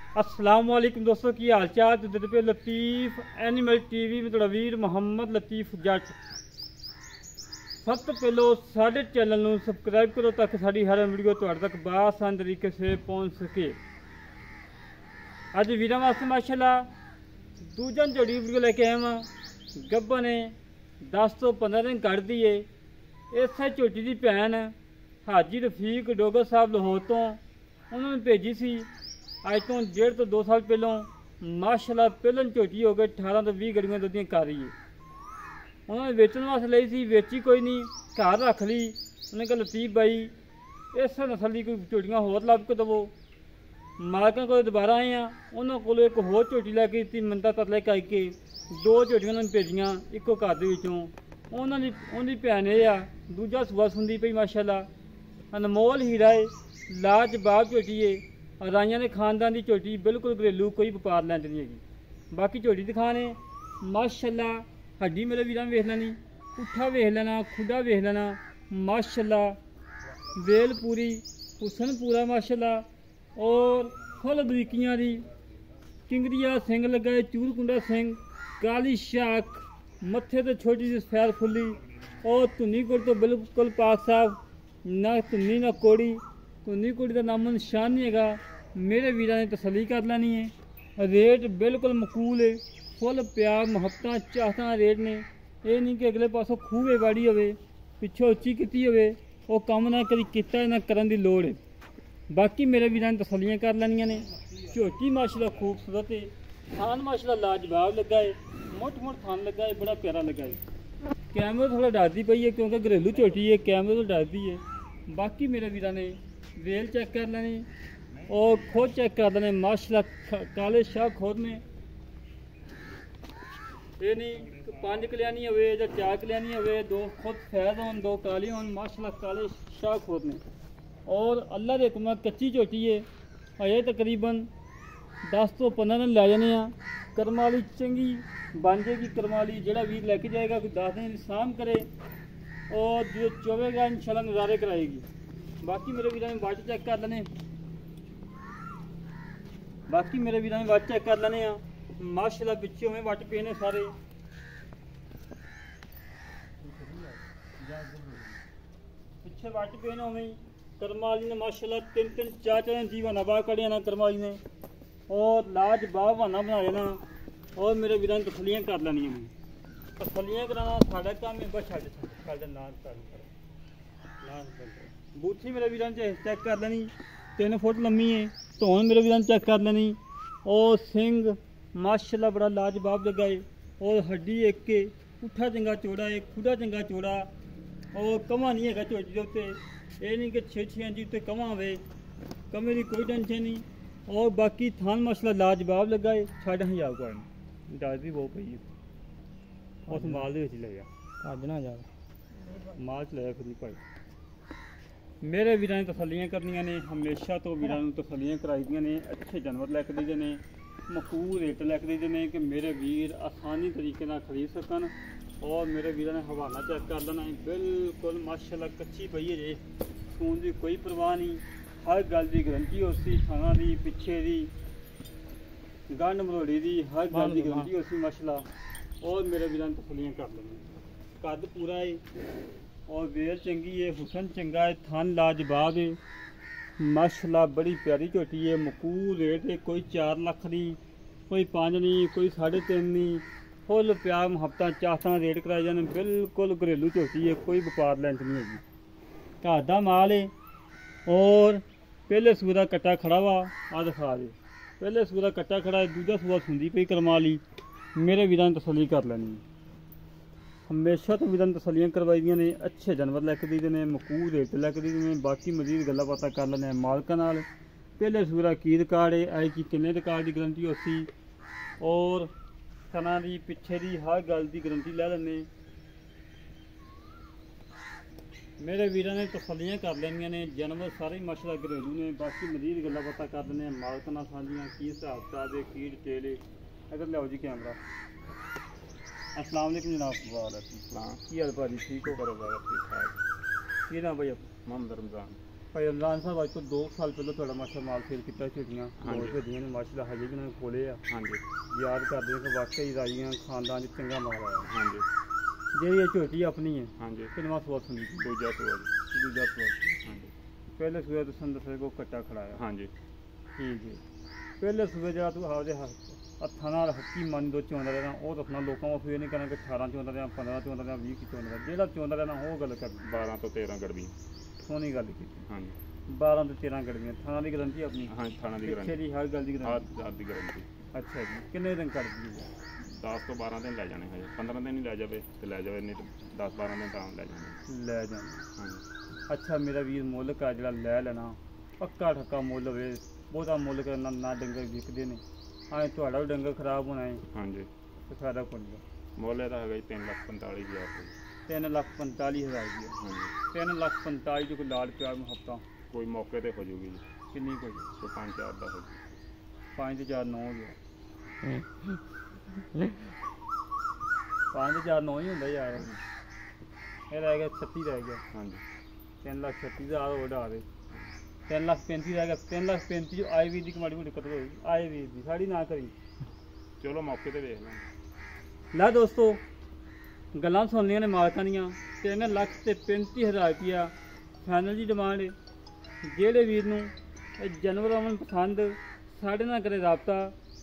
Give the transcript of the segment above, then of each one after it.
अस्सलाम वालेकुम दोस्तों की हाल चाल तो पे लतीफ़ एनिमल टीवी में थोड़ा वीर मोहम्मद लतीफ़ जट सब तो पहलो साढ़े चैनल में सबसक्राइब करो ताकि साड़ी हर वीडियो तुहाडे तक बआसान तरीके से पहुँच सके। अज वीर वास्ते माशाल्लाह दूजा जोड़ी वीडियो लेके आया वहाँ गब्बा ने 10 तो 15 दिन कट दी है। इस झोटी की भैन हाजी रफीक डोगर साहब लाहौर तो उन्होंने भेजी सी अज तो 1.5 तो 2 साल पहलों माशाल्लाह पहलन झोटी हो गई 18 तो 20 गड़ियां दुधियां कर रही है। उन्होंने बेचने वास्ते ली सी, बेची कोई नहीं घर रख ली। उन्हें कहा लतीफ़ भाई इस नस्ल की कोई झोटियां होर लभ के दवो। मालकां को दोबारा आए हैं, उन्होंने को एक होर झोटी लैके दी मिन्नतां तरले करके 2 झोटियां उन्होंने भेजियां इक्को घर दे विचों। उन्होंने भैन यह आ दूजा सूआ सुंदी पई माशाल्लाह अनमोल हीरा है, लाजवाब झोटी है। राइयां ने खानदान की झोटी बिल्कुल घरेलू कोई व्यापार लैंड नहीं हैगी। बाकी झोटी दिखाने माशाल्लाह हड्डी मेरे वीर वेख लैनी, पुट्ठा वेख लेना, खुडा वेख लेना माशाल्लाह, वेल पूरी हुसन पूरा माशाल्लाह और फुल बरीकियां दी चिंगड़िया सिंग लगा है, चूर कुंडा सिंग, काली शाख, मत्थे तो छोटी सी सफेद फुल्ली और धुनी गुड़ तो बिल्कुल पाक साहब, ना धुनी ना कोड़ी। धुनी कोड़ी का नामो निशान नहीं है। मेरे वीर ने तसली कर लैनी है। रेट बिल्कुल मकूल है, फुल प्यार मुहब्बत चाहता रेट ने। ये नहीं कि अगले पासों खूह बाड़ी हो पिछों उच्ची की हो कम ना कभी किया ना करन दी लोड़ है। बाकी मेरे वीर ने तसलियां कर लैनिया ने। झोटी माशाल्लाह खूबसूरत है, थान माशाल्लाह लाजवाब लगा है, मुठ मुठ थान लगा है, बड़ा प्यारा लगा है। कैमरे थोड़ा डरती पई है क्योंकि घरेलू झोटी है, कैमरे तो डरती है। बाकी मेरे वीर ने वेल चेक कर लेनी और खुद चेक कर लेने माशाल्लाह काले शाह खुद में ये नहीं 5 कल्याणी हो 4 कल्याणी हो, 2 खुद सफेद हो 2 काली हो माशाल्लाह काले शाह खुद में। और अल्लाह के हुक्म कच्ची झोटी है, अजे तकरीबन 10 तो 15 दिन लै जाने। कर्म वाली चंगी बन जाएगी। कर्म वाली जोड़ा वीर लैके जाएगा कोई 10 दिन शाम करे और जो चोवेगा इंशाल्लाह नज़ारे कराएगी। बाकी मेरे वीर ने वाच चेक कर लेने, वाच चेक कर लेने माशाल्लाह पिछे में वट पे ने सारे। पिछे वट पे ने उवें करमाली ने माशाल्लाह 3-3 4-4 जीवन हवा कड़िया ना करमाली ने और लाजवाब बहाना बनाया ना। और मेरे वीर ने तसलियां कर लैनियां ने। तसलियां कराना साडा काम है, बस छड्ड ना बूथी मेरे वीर ने चेक कर लेनी 3 फुट लम्मी है। धौन मेरे वीर ने चेक कर लेनी और सिंग माशाल्लाह बड़ा लाजवाब लगा है और हड्डी एक के पुट्ठा चंगा चौड़ा है, खुदा चंगा चौड़ा और कमा नहीं है झोटी के उत्ते। ये नहीं कि 6-6 इंच उत्ते कमा हो, कमे की कोई टेंशन नहीं। और बाकी थान माशाल्लाह लाजवाब लगा है। 6,500 का डर भी बहुत पई है उस माल दे विच लिया भज ना जाए माल च लिया खुद नहीं भाई। मेरे वीर ने तसलियां करनिया ने, हमेशा तो वीर तसलियां कराई दियां ने। अच्छे जानवर लैके देते हैं, मकूल रेट लैके देते हैं कि मेरे वीर आसानी तरीके ना खरीद सकन। और मेरे वीर ने हवाला चेक कर लेना है, बिल्कुल माशाल्लाह कच्ची पई है जे, सून की कोई परवाह नहीं। हर गल की गारंटी उसी थाना की पिछे की गंढ मरोड़ी की हर गल की गारंटी उसी माशाल्लाह। और मेरे वीर ने तसलियां कर लेनी, कद पूरा है और वेल चंगी है, हुसन चंगा है, थान लाजवाब है माशाल्लाह। बड़ी प्यारी झोटी है, मकूल रेट है, कोई 4 लाख दी, कोई 5 नहीं, कोई 3.5 नहीं। फुल प्यार मुहब्बत चाहता रेट कराए जाने। बिल्कुल घरेलू झोटी है, कोई व्यापार लैंच नहीं हैगी, घर का माल है। और पहले सूए का कट्टा खड़ा हुआ आ दिखा दे, पहले सूए का कट्टा खड़ा है, दूजा सूआ सुंदी पई करमाली। मेरे वीर ने तसली कर लैनी, हमेशा तो वीर तसलियां करवाई दियां ने। अच्छे जानवर लैके देते हैं, मकूल रेट लैके देते हैं। बाकी मजीद गल्लां बातां कर लैने मालकां नाल। पहले सूरा की रिकार्ड है, आई की किन्ने रिकार्ड की गारंटी उसी और तना की पिछे की हर गल की गारंटी लै लैने। मेरे वीर ने तसलियां कर लैनियां ने। जानवर सारे माशाल्लाह घरेलू ने। बाकी मजीद गल्लां बातां कर लैने मालकां नाल साझियां, की हिसाब किताब है, की डिटेल है। अगर लियाओ जी कैमरा। अस्सलाम वालेकुम जनाब। वालेकुम सलाम। की हाल भाजी, ठीक हो? बराबर ठीक ठाक। की नाम भाई? मोहम्मद रमज़ान। ਭਾਈ ਇਮਰਾਨ ਸਾਹਿਬ ਅੱਜ ਤੋਂ 2 ਸਾਲ ਪਹਿਲਾਂ ਤੁਹਾਡਾ ਮਾਸ਼ਾ ਮਾਲ ਸੇਲ ਕੀਤਾ ਝੋਟੀਆਂ ਹਾਂਜੀ। ਹੋਰ ਝੋਟੀਆਂ ਨੇ ਮਾਸ਼ਾ ਹਜੇ ਵੀ ਉਹਨਾਂ ਖੋਲੇ ਆ ਹਾਂਜੀ ਯਾਦ ਕਰਦੇ ਹਾਂ ਕਿ ਵਾਕਈ ਰਾਜੀਆਂ ਖਾਨਦਾਨ 'ਚ ਚੰਗਾ ਮਾਲ ਆਇਆ ਹਾਂਜੀ ਜਿਹੜੀ ਇਹ ਝੋਟੀ ਆਪਣੀ ਹੈ ਹਾਂਜੀ ਕਿੰਨਵਾਂ ਸੂਆ ਸੁਣੀ ਦੂਜਾ ਸੂਆ ਜੀ। ਦੂਜਾ ਸੂਆ ਹਾਂਜੀ ਪਹਿਲੇ ਸੂਏ ਤੋਂ ਸੰਦਰ ਸੇ ਕੋ ਕੱਟਾ ਖੜਾਇਆ ਹਾਂਜੀ ਠੀਕ ਹੈ ਪਹਿਲੇ ਸੂਏ ਜਿਹੜਾ ਤੂੰ ਆਪਦੇ ਹੱਥਾਂ ਨਾਲ ਹੱਕੀ ਮੰਨ ਦੋ ਚੋਂਦਾ ਰਹਿਣਾ ਉਹ ਦੱਸਣਾ ਲੋਕਾਂ ਨੂੰ ਫਿਰ ਨਹੀਂ ਕਹਿਣਾ ਕਿ 18 ਚੋਂਦਾ ਰਿਹਾ 15 ਚੋਂਦਾ ਰਿਹਾ 20 ਚੋਂਦਾ ਰਿਹਾ ਜਿਹੜਾ ਚੋਂਦਾ ਰਹਿਣਾ ਉਹ ਗੱਲ ਕਰ 12 ਤੋਂ 13 ਗੜਵੀਆਂ। ਸੋਹਣੀ ਗੱਲ ਕੀਤੀ ਹਾਂਜੀ 12 ਤੋਂ 13 ਗੜਵੀਆਂ ਥਾਣਾ ਦੀ ਗਰੰਟੀ ਆਪਣੀ ਹਾਂ ਥਾਣਾ ਦੀ ਪਿੱਛੇ ਗਰੰਟੀ ਦੀ ਹਰ ਗੱਲ ਦੀ ਗਰੰਟੀ ਆਹ ਦੀ ਗਰੰਟੀ। ਅੱਛਾ ਜੀ ਕਿੰਨੇ ਦਿਨ ਕੱਢਦੀ ਹੈ 10 ਤੋਂ 12 ਦਿਨ ਲੈ ਜਾਣੇ ਹਜੇ 15 ਦਿਨ ਹੀ ਲੈ ਜਾਵੇ ਤੇ ਲੈ ਜਾਵੇ ਨਹੀਂ ਤਾਂ 10 12 ਦਿਨ ਤਾਂ ਲੈ ਜਾਣੇ। ਲੈ ਜਾਣਾ ਹਾਂਜੀ ਅੱਛਾ ਮੇਰਾ ਵੀਰ ਮੁੱਲ ਆ ਜਿਹੜਾ ਲੈ ਲੈਣਾ ਪੱਕਾ ਠੱਕਾ ਮੁੱਲ ਹੋਵੇ ਬਹੁਤਾ ਮੁੱਲ ਕਰਨਾ ਨਾ ਡੰਗਰ ਵਿਕਦੇ ਨੇ ਐਂ ਤੁਹਾਡਾ ਵੀ ਡੰਗਰ ਖਰਾਬ ਹੋਣਾ ਹੈ ਹਾਂਜੀ ਤੇ ਫਾਇਦਾ ਕੋਈ ਨਹੀਂ ਮੁੱਲ ਇਹਦਾ ਹੈਗਾ ਜੀ 3,45,000 ਰੁਪਏ। 3,45,000 ਦੀ ਹਾਂਜੀ 3,45,000 ਜੋ ਕੋਈ ਲਾਲ ਪਿਆਰ ਮੁਹੱਬਤਾਂ ਕੋਈ ਮੌਕੇ ਤੇ ਹੋ ਜੂਗੀ ਜੀ ਕਿੰਨੀ ਕੁ ਕੋਈ 5-4 ਦਾ ਹੋ ਜੂ। 5 ਤੇ 4 9 ਹੋ ਗਿਆ 5 ਤੇ 4 9 ਹੀ ਹੁੰਦਾ ਯਾਰ ਇਹ ਰਹਿ ਗਿਆ 36 ਰਹਿ ਗਿਆ ਹਾਂਜੀ 3,36,000 ਵਧਾ ਦੇ 3,35,000 ਰਹਿ ਗਿਆ 3,35,000 ਜੋ ਆਈ ਵੀਰ ਦੀ ਕਮਾੜੀ ਮੋਟੀ ਕਤਲ ਹੋਈ ਆਏ ਵੀਰ ਦੀ ਸਾੜੀ ਨਾ ਕਰੀ ਚਲੋ ਮੌਕੇ ਤੇ ਵੇਖ ਲਾਂਗੇ। ਲੈ ਦੋਸਤੋ ਗੱਲਾਂ ਸੁਣ ਲਈਆਂ ਨੇ ਮਾਲਕਾਂ ਦੀਆਂ 3,35,000 ਰੁਪਇਆ ਫਾਈਨਲ ਦੀ ਡਿਮਾਂਡ ਹੈ। ਜਿਹੜੇ ਵੀਰ ਨੂੰ ਇਹ ਜਾਨਵਰ ਆਉਣ ਪਸੰਦ ਸਾਡੇ ਨਾਲ ਕਰੇ ਰਾਬਤਾ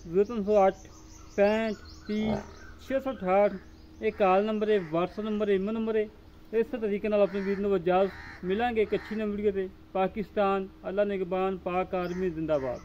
0308 65 30 668 ਇਹ ਕਾਲ ਨੰਬਰ ਹੈ WhatsApp ਨੰਬਰ ਹੈ ਈਮੇਲ ਨੰਬਰ ਹੈ। ਇਸੇ ਤਰੀਕੇ ਨਾਲ ਆਪਣੇ ਵੀਰ ਨੂੰ ਇਜਾਜ਼ਤ ਮਿਲਾਂਗੇ ਇੱਕ ਅੱਛੀ ਨਵੀਂ ਵੀਡੀਓ ਤੇ। ਪਾਕਿਸਤਾਨ ਅੱਲਾ ਨਿਗਬਾਨ ਪਾਕ ਆਰਮੀ ਜ਼ਿੰਦਾਬਾਦ।